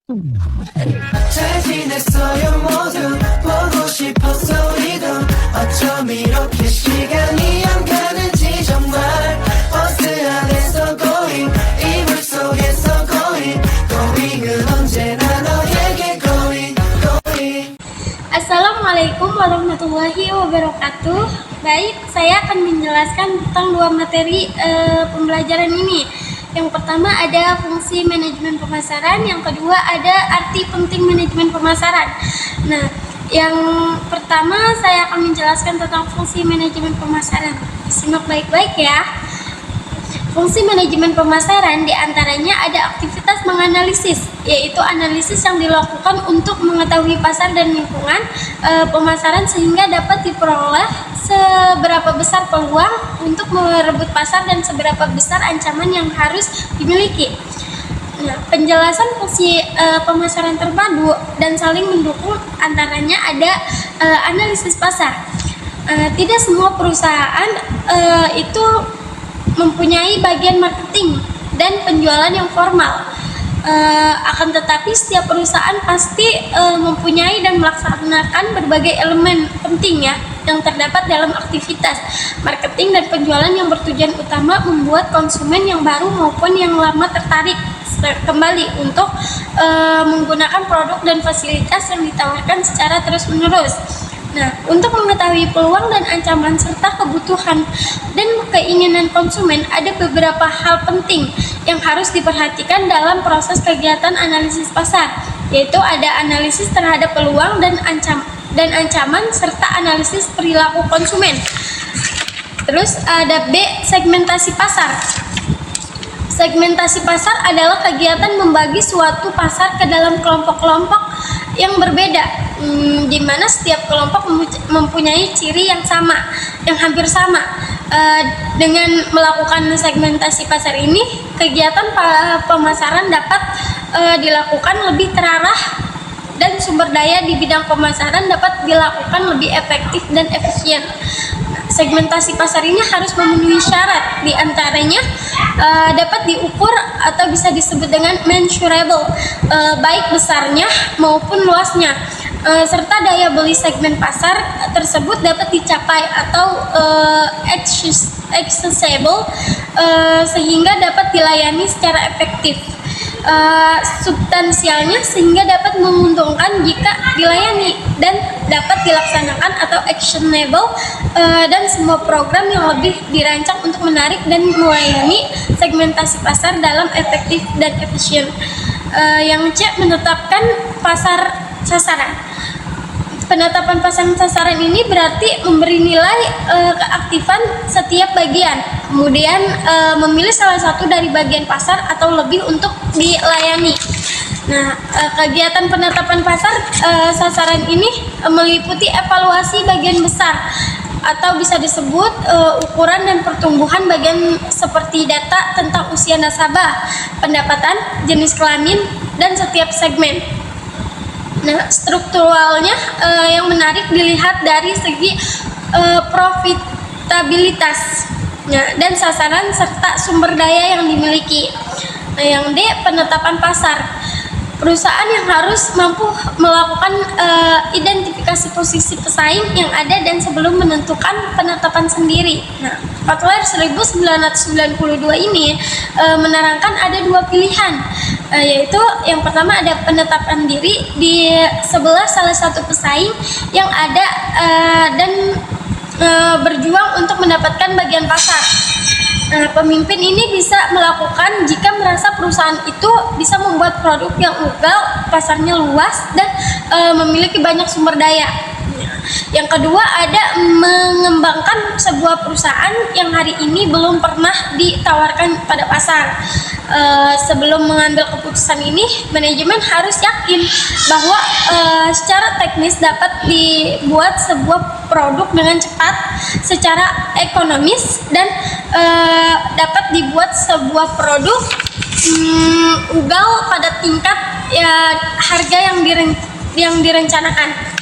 잘 지냈어요 모두 보고 싶었어 우리도 어쩜 이렇게 시간이 안 가는지 정말 버스 안에서 going 이불 속에서 going은 언제나 너에게 going Assalamualaikum warahmatullahi wabarakatuh. Baik, saya akan menjelaskan tentang dua materi pembelajaran ini. Yang pertama ada fungsi manajemen pemasaran, yang kedua ada arti penting manajemen pemasaran. Nah, yang pertama saya akan menjelaskan tentang fungsi manajemen pemasaran. Simak baik-baik ya. Fungsi manajemen pemasaran diantaranya ada aktivitas menganalisis, yaitu analisis yang dilakukan untuk mengetahui pasar dan lingkungan pemasaran sehingga dapat diperoleh seberapa besar peluang untuk merebut pasar dan seberapa besar ancaman yang harus dimiliki. Nah, penjelasan fungsi pemasaran terpadu dan saling mendukung antaranya ada analisis pasar. Tidak semua perusahaan itu mempunyai bagian marketing dan penjualan yang formal. Akan tetapi setiap perusahaan pasti mempunyai dan melaksanakan berbagai elemen penting ya yang terdapat dalam aktivitas marketing dan penjualan yang bertujuan utama membuat konsumen yang baru maupun yang lama tertarik kembali untuk menggunakan produk dan fasilitas yang ditawarkan secara terus-menerus. Nah, untuk mengetahui peluang dan ancaman serta kebutuhan dan keinginan konsumen, ada beberapa hal penting yang harus diperhatikan dalam proses kegiatan analisis pasar, yaitu ada analisis terhadap peluang dan ancaman serta analisis perilaku konsumen. Terus ada B, segmentasi pasar. Segmentasi pasar adalah kegiatan membagi suatu pasar ke dalam kelompok-kelompok yang berbeda, di mana setiap kelompok mempunyai ciri yang sama, yang hampir sama. Dengan melakukan segmentasi pasar ini, kegiatan pemasaran dapat dilakukan lebih terarah dan sumber daya di bidang pemasaran dapat dilakukan lebih efektif dan efisien. Segmentasi pasar ini harus memenuhi syarat, diantaranya dapat diukur atau bisa disebut dengan measurable, baik besarnya maupun luasnya, serta daya beli segmen pasar tersebut dapat dicapai atau accessible, sehingga dapat dilayani secara efektif. Substansialnya sehingga dapat menguntungkan jika dilayani dan dapat dilaksanakan atau actionable, dan semua program yang lebih dirancang untuk menarik dan melayani segmentasi pasar dalam efektif dan efisien. Yang C, menetapkan pasar sasaran. Penetapan pasar sasaran ini berarti memberi nilai keaktifan setiap bagian, kemudian memilih salah satu dari bagian pasar atau lebih untuk dilayani. Nah, kegiatan penetapan pasar sasaran ini meliputi evaluasi bagian besar atau bisa disebut ukuran dan pertumbuhan bagian seperti data tentang usia nasabah, pendapatan, jenis kelamin, dan setiap segmen. Nah, strukturalnya yang menarik dilihat dari segi profitabilitas, dan sasaran serta sumber daya yang dimiliki. Nah, yang D, penetapan pasar. Perusahaan yang harus mampu melakukan identifikasi posisi pesaing yang ada dan sebelum menentukan penetapan sendiri. Nah, Fatwa 1992 ini menerangkan ada dua pilihan, yaitu yang pertama ada penetapan diri di sebelah salah satu pesaing yang ada dan berjuang untuk mendapatkan bagian pasar. Pemimpin ini bisa melakukan jika merasa perusahaan itu bisa membuat produk yang ugal, pasarnya luas, dan memiliki banyak sumber daya. Yang kedua ada mengembangkan sebuah perusahaan yang hari ini belum pernah ditawarkan pada pasar. Sebelum mengambil keputusan ini, manajemen harus yakin bahwa secara teknis dapat dibuat sebuah produk dengan cepat, secara ekonomis, dan dapat dibuat sebuah produk ugal pada tingkat harga yang direncanakan.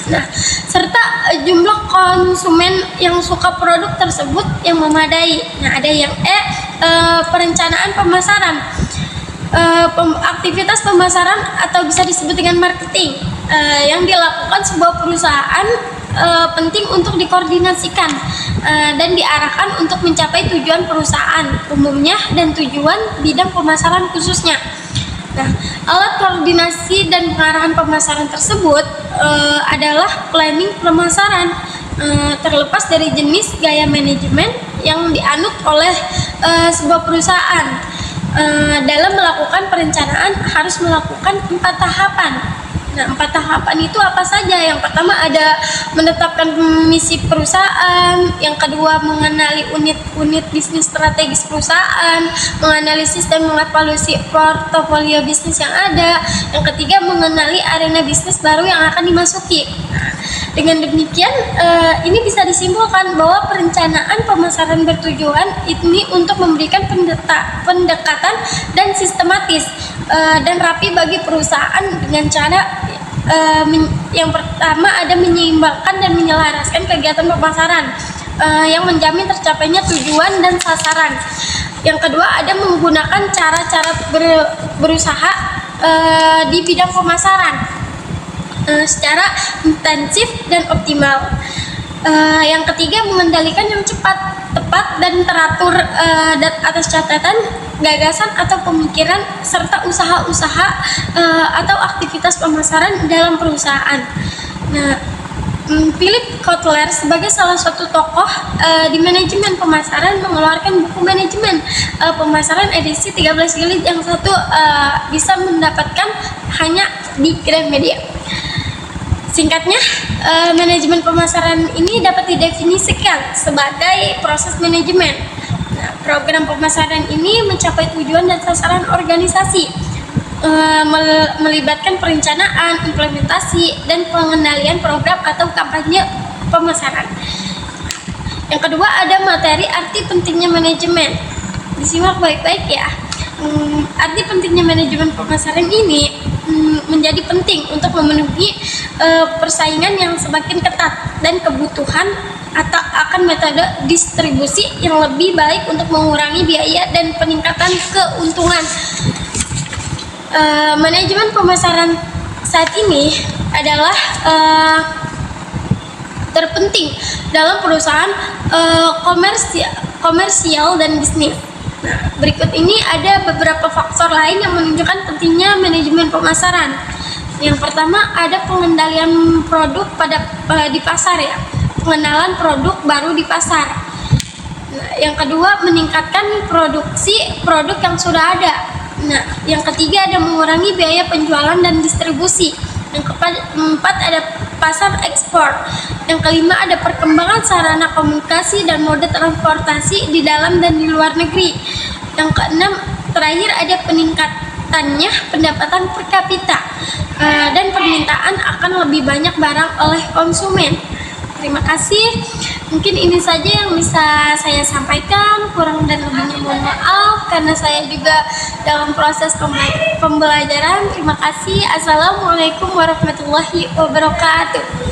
Nah, serta jumlah konsumen yang suka produk tersebut yang memadai. Nah, ada yang perencanaan pemasaran. aktivitas pemasaran atau bisa disebut dengan marketing yang dilakukan sebuah perusahaan penting untuk dikoordinasikan dan diarahkan untuk mencapai tujuan perusahaan umumnya dan tujuan bidang pemasaran khususnya. Nah, alat koordinasi dan pengarahan pemasaran tersebut adalah planning pemasaran, terlepas dari jenis gaya manajemen yang dianut oleh sebuah perusahaan. Dalam melakukan perencanaan harus melakukan 4 tahapan. Nah, 4 tahapan itu apa saja? Yang pertama ada menetapkan misi perusahaan, yang kedua mengenali unit-unit bisnis strategis perusahaan, menganalisis dan mengevaluasi portofolio bisnis yang ada, yang ketiga mengenali arena bisnis baru yang akan dimasuki. Dengan demikian, ini bisa disimpulkan bahwa perencanaan pemasaran bertujuan ini untuk memberikan pendekatan dan sistematis dan rapi bagi perusahaan dengan cara yang pertama ada menyeimbangkan dan menyelaraskan kegiatan pemasaran yang menjamin tercapainya tujuan dan sasaran. Yang kedua ada menggunakan cara-cara berusaha di bidang pemasaran secara intensif dan optimal. Yang ketiga mengendalikan yang cepat, tepat dan teratur atas catatan, gagasan atau pemikiran serta usaha-usaha atau aktivitas pemasaran dalam perusahaan. Nah, Philip Kotler sebagai salah satu tokoh di manajemen pemasaran mengeluarkan buku manajemen pemasaran edisi 13 jilid, yang satu bisa mendapatkan hanya di Gramedia. Singkatnya, manajemen pemasaran ini dapat didefinisikan sebagai proses manajemen. Nah, program pemasaran ini mencapai tujuan dan sasaran organisasi, melibatkan perencanaan, implementasi, dan pengendalian program atau kampanye pemasaran. Yang kedua ada materi arti pentingnya manajemen. Disimak baik-baik ya. Arti pentingnya manajemen pemasaran ini menjadi penting untuk memenuhi persaingan yang semakin ketat dan kebutuhan atau akan metode distribusi yang lebih baik untuk mengurangi biaya dan peningkatan keuntungan. Manajemen pemasaran saat ini adalah terpenting dalam perusahaan komersial dan bisnis. Nah, berikut ini ada beberapa faktor lain yang menunjukkan pentingnya manajemen pemasaran. Yang pertama ada pengendalian produk di pasar ya, pengenalan produk baru di pasar. Nah, yang kedua meningkatkan produksi produk yang sudah ada. Nah, yang ketiga ada mengurangi biaya penjualan dan distribusi. Yang keempat ada pasar ekspor. Yang kelima ada perkembangan sarana komunikasi dan mode transportasi di dalam dan di luar negeri. Yang keenam terakhir ada peningkatannya pendapatan per kapita dan permintaan akan lebih banyak barang oleh konsumen. Terima kasih. Mungkin ini saja yang bisa saya sampaikan. Kurang dan lebihnya mohon maaf karena saya juga dalam proses pembelajaran. Terima kasih. Assalamualaikum warahmatullahi wabarakatuh.